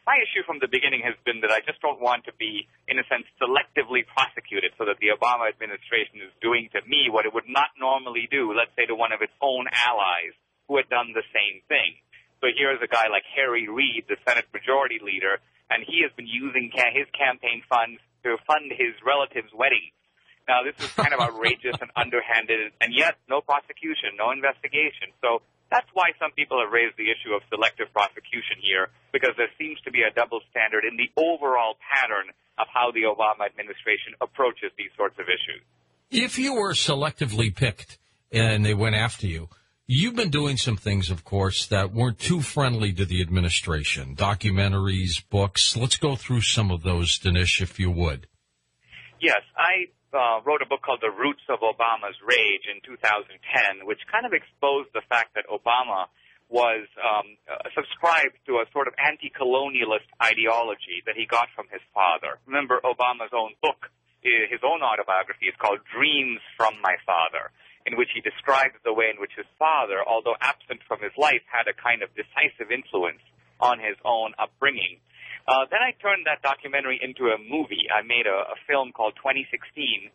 my issue from the beginning has been that I just don't want to be, in a sense, selectively prosecuted so that the Obama administration is doing to me what it would not normally do, let's say, to one of its own allies who had done the same thing. So here's a guy like Harry Reid, the Senate Majority Leader, and he has been using his campaign funds to fund his relative's wedding. Now, this is kind of outrageous and underhanded, and yet no prosecution, no investigation. So that's why some people have raised the issue of selective prosecution here, because there seems to be a double standard in the overall pattern of how the Obama administration approaches these sorts of issues. If you were selectively picked and they went after you, you've been doing some things, of course, that weren't too friendly to the administration, documentaries, books. Let's go through some of those, Dinesh, if you would. Yes, I wrote a book called The Roots of Obama's Rage in 2010, which kind of exposed the fact that Obama was subscribed to a sort of anti-colonialist ideology that he got from his father. Remember, Obama's own book, his own autobiography, is called Dreams from My Father, in which he describes the way in which his father, although absent from his life, had a kind of decisive influence on his own upbringing. Then I turned that documentary into a movie. I made a film called 2016,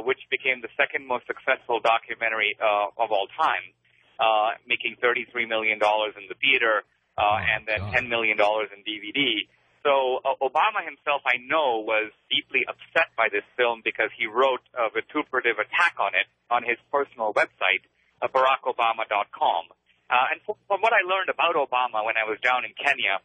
which became the second most successful documentary of all time, making $33 million in the theater and then $10 million in DVD. So Obama himself, I know, was deeply upset by this film because he wrote a vituperative attack on it on his personal website, BarackObama.com. And from what I learned about Obama when I was down in Kenya,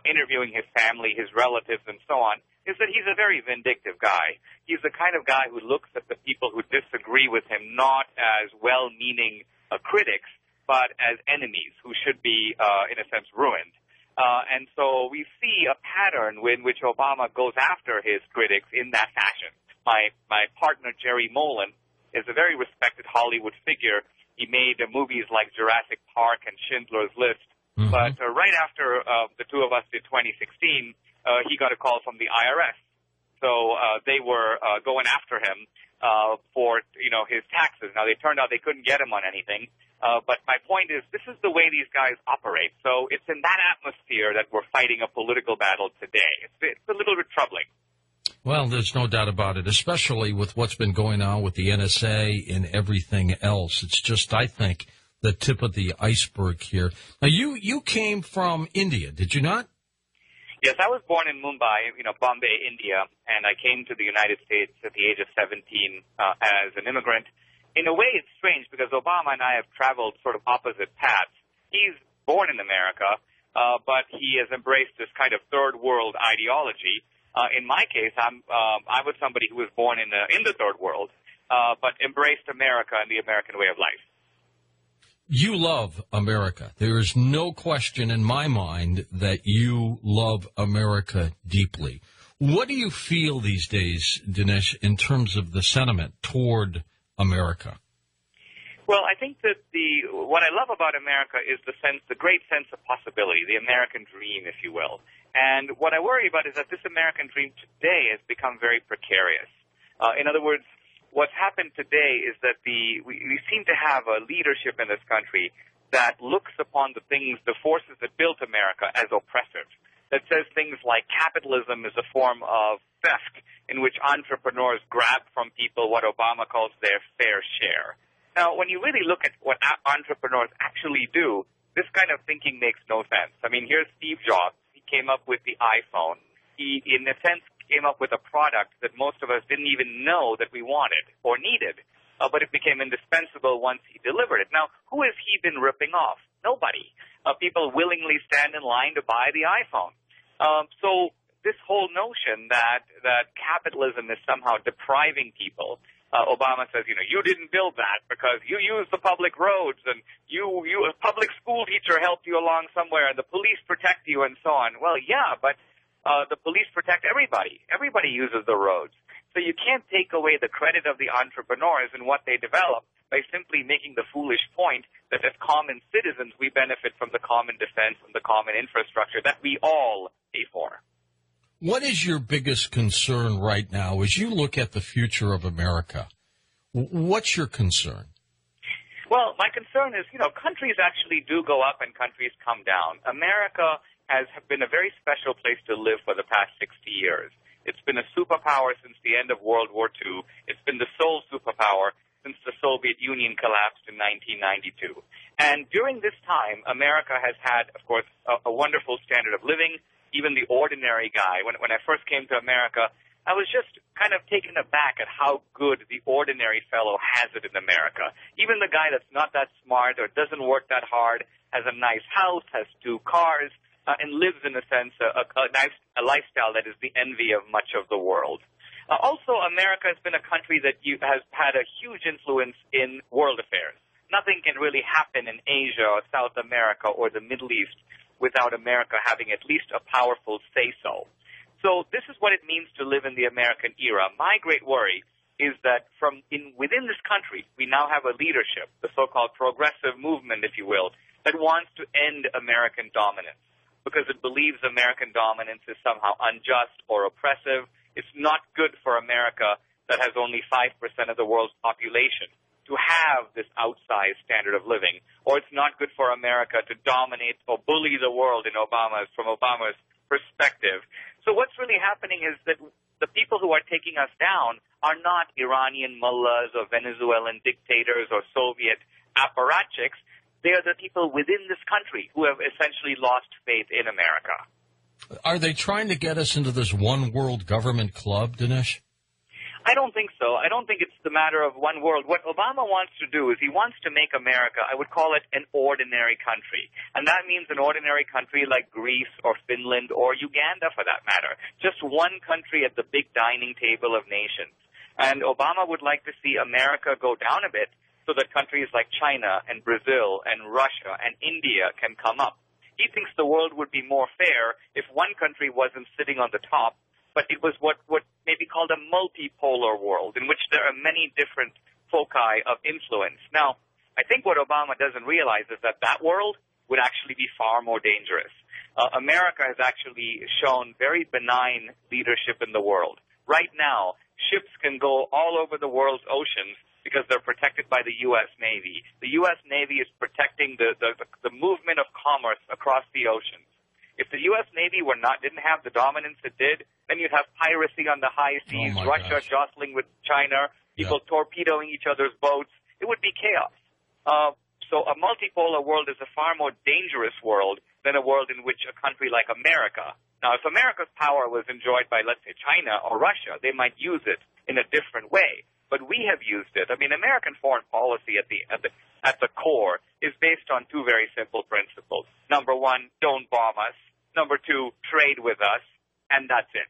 interviewing his family, his relatives, and so on, is that he's a very vindictive guy. He's the kind of guy who looks at the people who disagree with him not as well-meaning critics, but as enemies who should be, in a sense, ruined. And so we see a pattern in which Obama goes after his critics in that fashion. My partner, Jerry Molen, is a very respected Hollywood figure. He made movies like Jurassic Park and Schindler's List. Mm-hmm. But right after the two of us did 2016, he got a call from the IRS. So they were going after him for, his taxes. Now, they turned out they couldn't get him on anything. But my point is, this is the way these guys operate. So it's in that atmosphere that we're fighting a political battle today. It's a little bit troubling. Well, there's no doubt about it, especially with what's been going on with the NSA and everything else. It's just, I think, the tip of the iceberg here. Now, you came from India, did you not? Yes, I was born in Mumbai, Bombay, India, and I came to the United States at the age of 17 as an immigrant. In a way, it's strange because Obama and I have traveled sort of opposite paths. He's born in America, but he has embraced this kind of third world ideology. In my case, I was somebody who was born in the third world, but embraced America and the American way of life. You love America. There is no question in my mind that you love America deeply. What do you feel these days, Dinesh, in terms of the sentiment toward America? Well, I think that what I love about America is the great sense of possibility, the American dream, if you will. And what I worry about is that this American dream today has become very precarious. In other words, what's happened today is that we seem to have a leadership in this country that looks upon the forces that built America as oppressive, that says things like capitalism is a form of theft in which entrepreneurs grab from people what Obama calls their fair share. Now, when you really look at what entrepreneurs actually do, this kind of thinking makes no sense. I mean, here's Steve Jobs. He came up with the iPhone. He, in a sense, came up with a product that most of us didn't even know that we wanted or needed, but it became indispensable once he delivered it. Now, who has he been ripping off? Nobody. People willingly stand in line to buy the iPhone. So this whole notion that capitalism is somehow depriving people, Obama says, you didn't build that because you used the public roads and a public school teacher helped you along somewhere and the police protect you and so on. Well, yeah, but the police protect everybody. Everybody uses the roads. So you can't take away the credit of the entrepreneurs and what they develop by simply making the foolish point that as common citizens we benefit from the common defense and the common infrastructure that we all pay for. What is your biggest concern right now as you look at the future of America? What's your concern? Well, my concern is, countries actually do go up and countries come down. America has been a very special place to live for the past 60 years. It's been a superpower since the end of World War II. It's been the sole superpower since the Soviet Union collapsed in 1992. And during this time, America has had, of course, a wonderful standard of living. Even the ordinary guy, when I first came to America, I was just kind of taken aback at how good the ordinary fellow has it in America. Even the guy that's not that smart or doesn't work that hard has a nice house, has 2 cars, and lives, in a sense, a lifestyle that is the envy of much of the world. Also, America has been a country that has had a huge influence in world affairs. Nothing can really happen in Asia or South America or the Middle East without America having at least a powerful say-so. So this is what it means to live in the American era. My great worry is that within this country, we now have a leadership, the so-called progressive movement, if you will, that wants to end American dominance because it believes American dominance is somehow unjust or oppressive. It's not good for America that has only 5% of the world's population to have this outsized standard of living, or it's not good for America to dominate or bully the world from Obama's perspective. So what's really happening is that the people who are taking us down are not Iranian mullahs or Venezuelan dictators or Soviet apparatchiks. They are the people within this country who have essentially lost faith in America. Are they trying to get us into this one world government club, Dinesh? I don't think so. I don't think it's the matter of one world. What Obama wants to do is he wants to make America, I would call it an ordinary country. And that means an ordinary country like Greece or Finland or Uganda, for that matter. Just one country at the big dining table of nations. And Obama would like to see America go down a bit so that countries like China and Brazil and Russia and India can come up. He thinks the world would be more fair if one country wasn't sitting on the top, but it was what may be called a multipolar world in which there are many different foci of influence. Now, I think what Obama doesn't realize is that world would actually be far more dangerous. America has actually shown very benign leadership in the world. Right now, ships can go all over the world's oceans because they're protected by the U.S. Navy. The U.S. Navy is protecting the movement of commerce across the oceans. If the U.S. Navy didn't have the dominance it did, then you'd have piracy on the high seas, Russia jostling with China, people torpedoing each other's boats. It would be chaos. So a multipolar world is a far more dangerous world than a world in which a country like America. Now, if America's power was enjoyed by, let's say, China or Russia, they might use it in a different way. But we have used it. I mean, American foreign policy at the core is based on 2 very simple principles. Number 1, don't bomb us. Number 2, trade with us. And that's it.